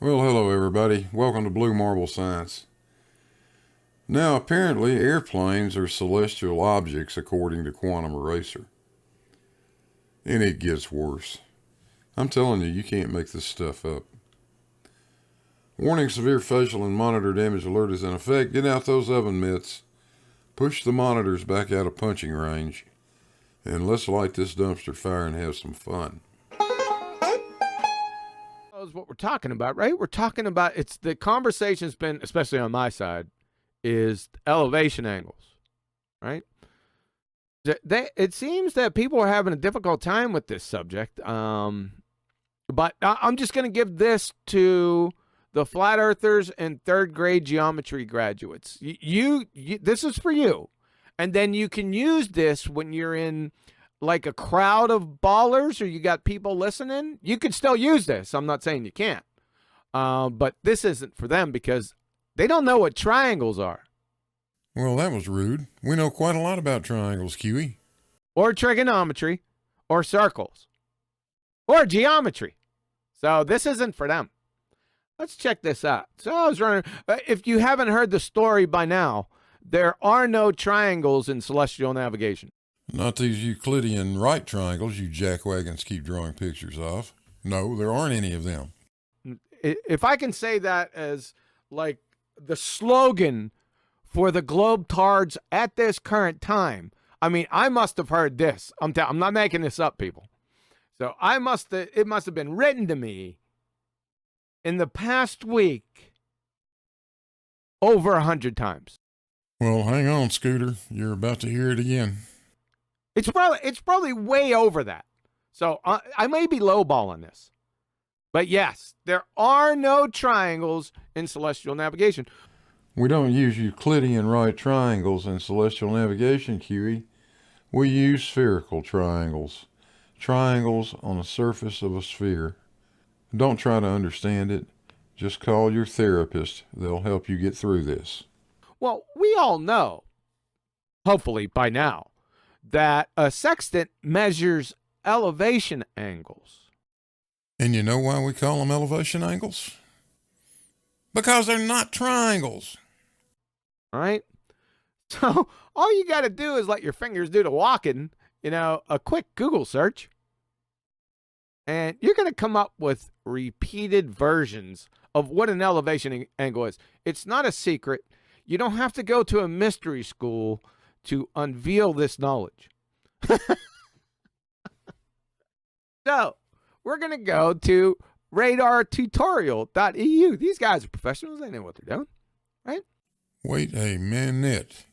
Well, hello everybody. Welcome to Blue Marble Science. Now, apparently, airplanes are celestial objects according to Quantum Eraser. And it gets worse. I'm telling you, you can't make this stuff up. Warning: severe facial and monitor damage alert is in effect. Get out those oven mitts. Push the monitors back out of punching range. And let's light this dumpster fire and have some fun. Is what we're talking about, right? We're talking about, it's the conversation's been, especially on my side, is elevation angles, right? It seems that people are having a difficult time with this subject, but I'm just going to give this to the flat earthers and third grade geometry graduates. This is for you, and then you can use this when you're in like a crowd of ballers or you got people listening. You can still use this. I'm not saying you can't. But this isn't for them because they don't know what triangles are. Well, that was rude. We know quite a lot about triangles, Kiwi. Or trigonometry. Or circles. Or geometry. So this isn't for them. Let's check this out. So I was running. If you haven't heard the story by now, there are no triangles in celestial navigation. Not these Euclidean right triangles you jackwagons keep drawing pictures of. No, there aren't any of them. If I can say that as like the slogan for the Globetards at this current time, I mean, I must have heard this. I'm not making this up, people. So it must have been written to me in the past week over 100 times. Well, hang on, Scooter. You're about to hear it again. It's probably way over that. So I may be lowballing this. But yes, there are no triangles in celestial navigation. We don't use Euclidean right triangles in celestial navigation, Kiwi. We use spherical triangles. Triangles on the surface of a sphere. Don't try to understand it. Just call your therapist. They'll help you get through this. Well, we all know, hopefully by now, that a sextant measures elevation angles. And you know why we call them elevation angles? Because they're not triangles. All right? So all you got to do is let your fingers do the walking, a quick Google search, and you're going to come up with repeated versions of what an elevation angle is. It's not a secret. You don't have to go to a mystery school to unveil this knowledge. So we're going to go to radartutorial.eu. These guys are professionals. They know what they're doing, right? Wait a minute.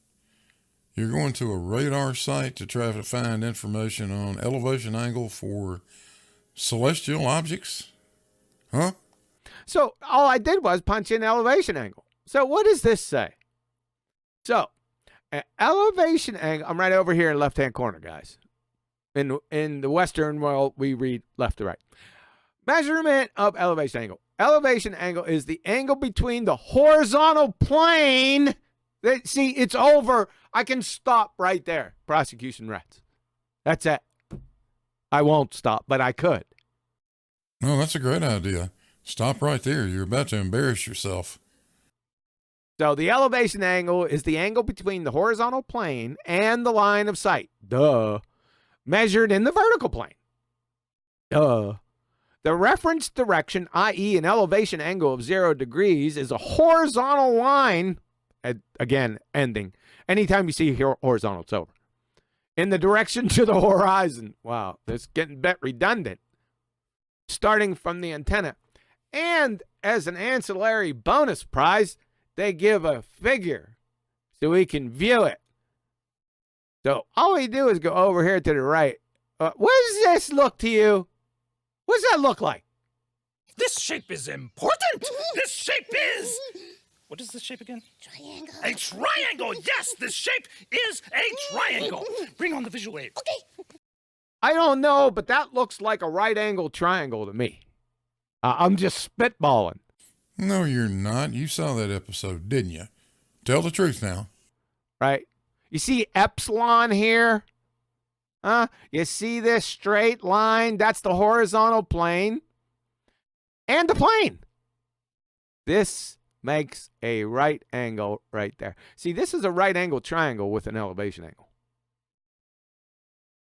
You're going to a radar site to try to find information on elevation angle for celestial objects? Huh? So all I did was punch in elevation angle. So what does this say? So an elevation angle, I'm right over here in the left-hand corner, guys. In the Western world, we read left to right. Measurement of elevation angle. Elevation angle is the angle between the horizontal plane. See, it's over. I can stop right there. Prosecution rats. That's it. I won't stop, but I could. No, that's a great idea. Stop right there. You're about to embarrass yourself. So the elevation angle is the angle between the horizontal plane and the line of sight. Duh. Measured in the vertical plane. Duh. The reference direction, i.e. an elevation angle of 0 degrees, is a horizontal line, again, ending. Anytime you see horizontal, it's over. In the direction to the horizon. Wow, this is getting a bit redundant. Starting from the antenna. And as an ancillary bonus prize, they give a figure so we can view it. So all we do is go over here to the right. What does this look to you? What does that look like? This shape is important. This shape is... What is this shape again? Triangle. A triangle. Yes, this shape is a triangle. Bring on the visual aid. Okay. I don't know, but that looks like a right angle triangle to me. I'm just spitballing. No, you're not. You saw that episode, didn't you? Tell the truth now. Right? You see epsilon here? You see this straight line? That's the horizontal plane. And the plane. This makes a right angle right there. See, this is a right angle triangle with an elevation angle.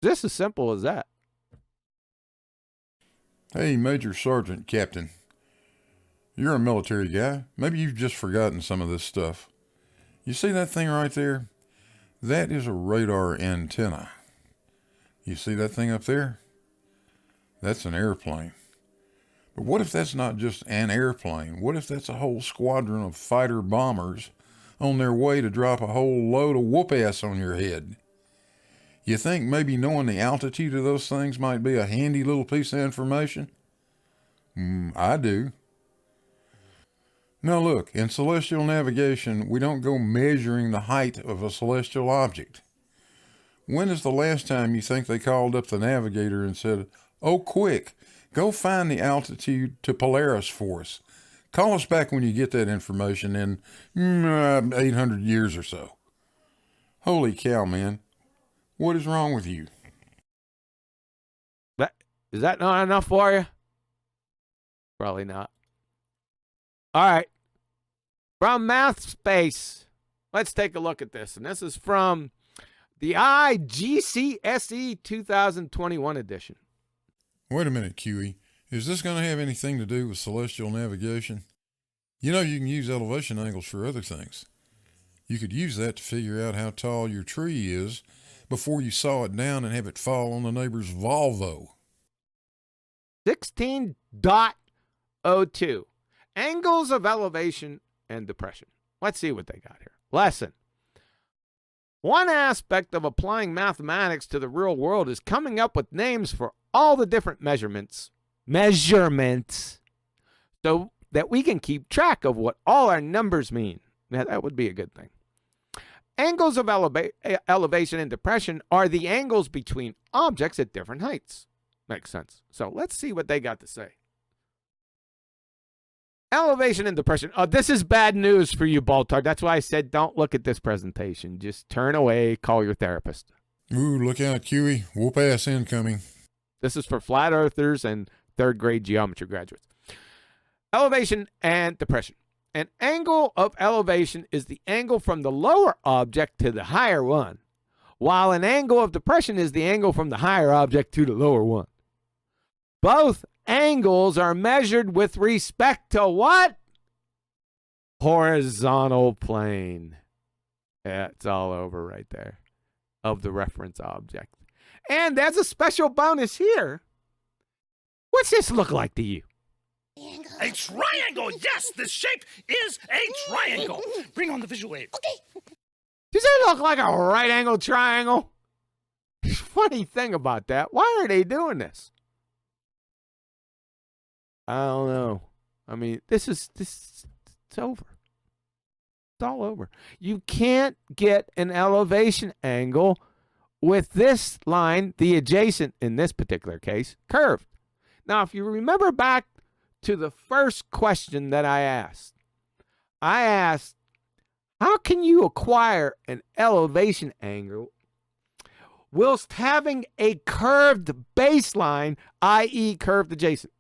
Just as simple as that. Hey, Major Sergeant Captain. You're a military guy. Maybe you've just forgotten some of this stuff. You see that thing right there? That is a radar antenna. You see that thing up there? That's an airplane. But what if that's not just an airplane? What if that's a whole squadron of fighter bombers on their way to drop a whole load of whoop-ass on your head? You think maybe knowing the altitude of those things might be a handy little piece of information? I do. Now look, in celestial navigation, we don't go measuring the height of a celestial object. When is the last time you think they called up the navigator and said, "Oh, quick, go find the altitude to Polaris for us. Call us back when you get that information in 800 years or so." Holy cow, man. What is wrong with you? Is that not enough for you? Probably not. All right. From Math Space, let's take a look at this. And this is from the IGCSE 2021 edition. Wait a minute, QE. Is this going to have anything to do with celestial navigation? You know you can use elevation angles for other things. You could use that to figure out how tall your tree is before you saw it down and have it fall on the neighbor's Volvo. 16.02. Angles of elevation and depression. Let's see what they got here. Lesson. One aspect of applying mathematics to the real world is coming up with names for all the different measurements, so that we can keep track of what all our numbers mean. Now, that would be a good thing. Angles of elevation and depression are the angles between objects at different heights. Makes sense. So let's see what they got to say. Elevation and depression. Oh, this is bad news for you, Baltar. That's why I said don't look at this presentation. Just turn away, call your therapist. Ooh, look out, QE. Whoop ass incoming. This is for flat earthers and third grade geometry graduates. Elevation and depression. An angle of elevation is the angle from the lower object to the higher one, while an angle of depression is the angle from the higher object to the lower one. Both angles are measured with respect to what? Horizontal plane. Yeah, it's all over right there of the reference object. And there's a special bonus here. What's this look like to you? A triangle! Yes, this shape is a triangle. Bring on the visual aid. Okay. Does it look like a right angle triangle? Funny thing about that, why are they doing this? I don't know. I mean, it's over. It's all over. You can't get an elevation angle with this line, the adjacent, in this particular case, curved. Now, if you remember back to the first question that I asked, how can you acquire an elevation angle whilst having a curved baseline, i.e. curved adjacent,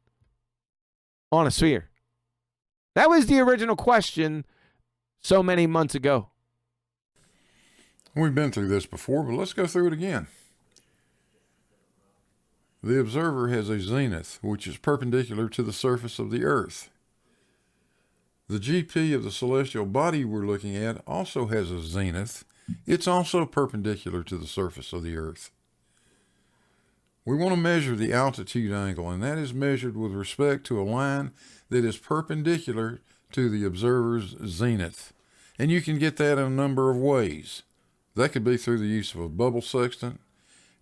on a sphere? That was the original question so many months ago. We've been through this before, but let's go through it again. The observer has a zenith, which is perpendicular to the surface of the Earth. The GP of the celestial body we're looking at also has a zenith. It's also perpendicular to the surface of the Earth. We want to measure the altitude angle, and that is measured with respect to a line that is perpendicular to the observer's zenith. And you can get that in a number of ways. That could be through the use of a bubble sextant.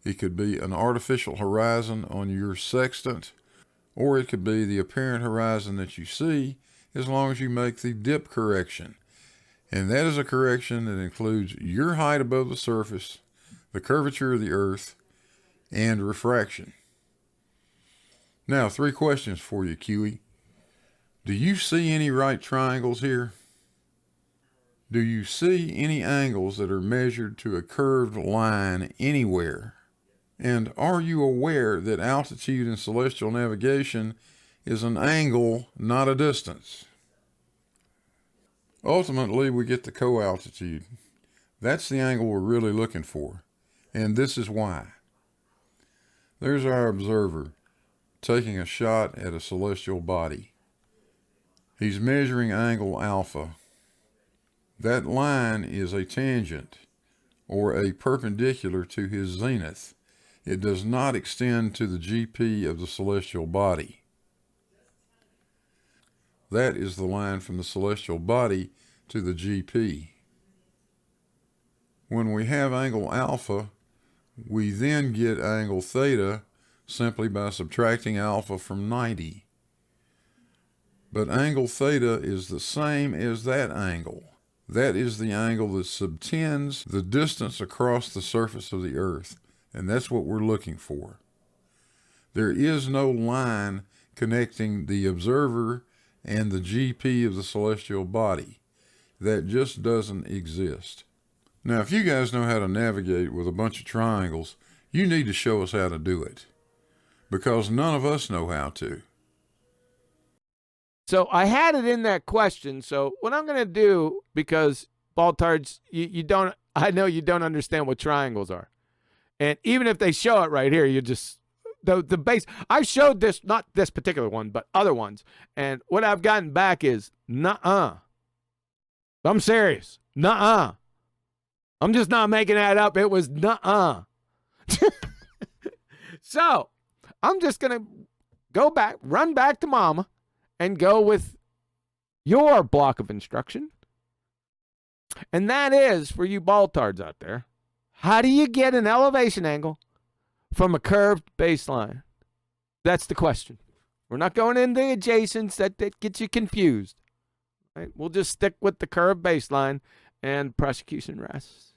It could be an artificial horizon on your sextant, or it could be the apparent horizon that you see, as long as you make the dip correction. And that is a correction that includes your height above the surface, the curvature of the Earth, and refraction. Now, 3 questions for you, QE. Do you see any right triangles here? Do you see any angles that are measured to a curved line anywhere? And are you aware that altitude in celestial navigation is an angle, not a distance? Ultimately, we get the co-altitude. That's the angle we're really looking for, and this is why. There's our observer taking a shot at a celestial body. He's measuring angle alpha. That line is a tangent, or a perpendicular to his zenith. It does not extend to the GP of the celestial body. That is the line from the celestial body to the GP. When we have angle alpha, we then get angle theta simply by subtracting alpha from 90. But angle theta is the same as that angle. That is the angle that subtends the distance across the surface of the Earth, and that's what we're looking for. There is no line connecting the observer and the GP of the celestial body. That just doesn't exist. Now, if you guys know how to navigate with a bunch of triangles, you need to show us how to do it, because none of us know how to. So I had it in that question. So what I'm going to do, because Baltards, you don't, I know you don't understand what triangles are. And even if they show it right here, you just, the base, I showed this, not this particular one, but other ones. And what I've gotten back is, nuh-uh. I'm serious. Nuh-uh. I'm just not making that up. It was nuh-uh. So I'm just going to go back, run back to Mama, and go with your block of instruction. And that is, for you Baltards out there, how do you get an elevation angle from a curved baseline? That's the question. We're not going into adjacents. That gets you confused. Right? We'll just stick with the curved baseline, and prosecution rests.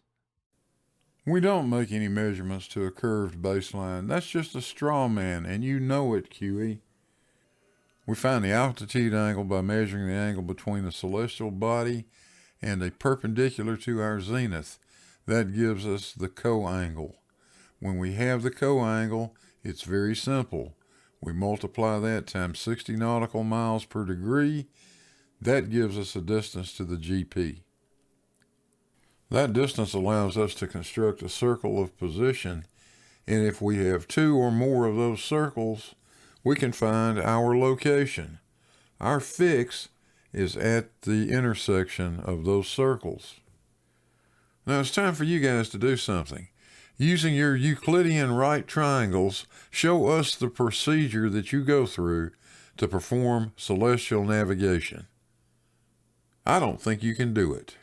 We don't make any measurements to a curved baseline. That's just a straw man, and you know it, QE. We find the altitude angle by measuring the angle between the celestial body and a perpendicular to our zenith. That gives us the co-angle. When we have the co-angle, it's very simple. We multiply that times 60 nautical miles per degree. That gives us a distance to the GP. That distance allows us to construct a circle of position, and if we have two or more of those circles, we can find our location. Our fix is at the intersection of those circles. Now it's time for you guys to do something. Using your Euclidean right triangles, show us the procedure that you go through to perform celestial navigation. I don't think you can do it.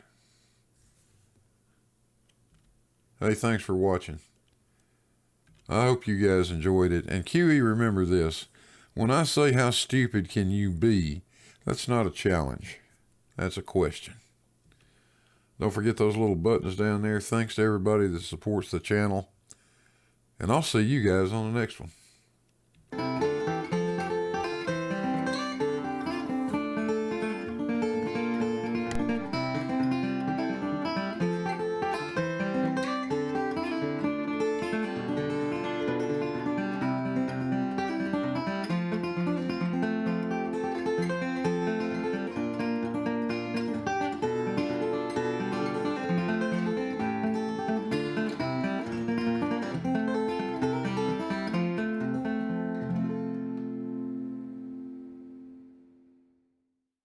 Hey, thanks for watching. I hope you guys enjoyed it. And QE, remember this. When I say how stupid can you be, that's not a challenge. That's a question. Don't forget those little buttons down there. Thanks to everybody that supports the channel. And I'll see you guys on the next one.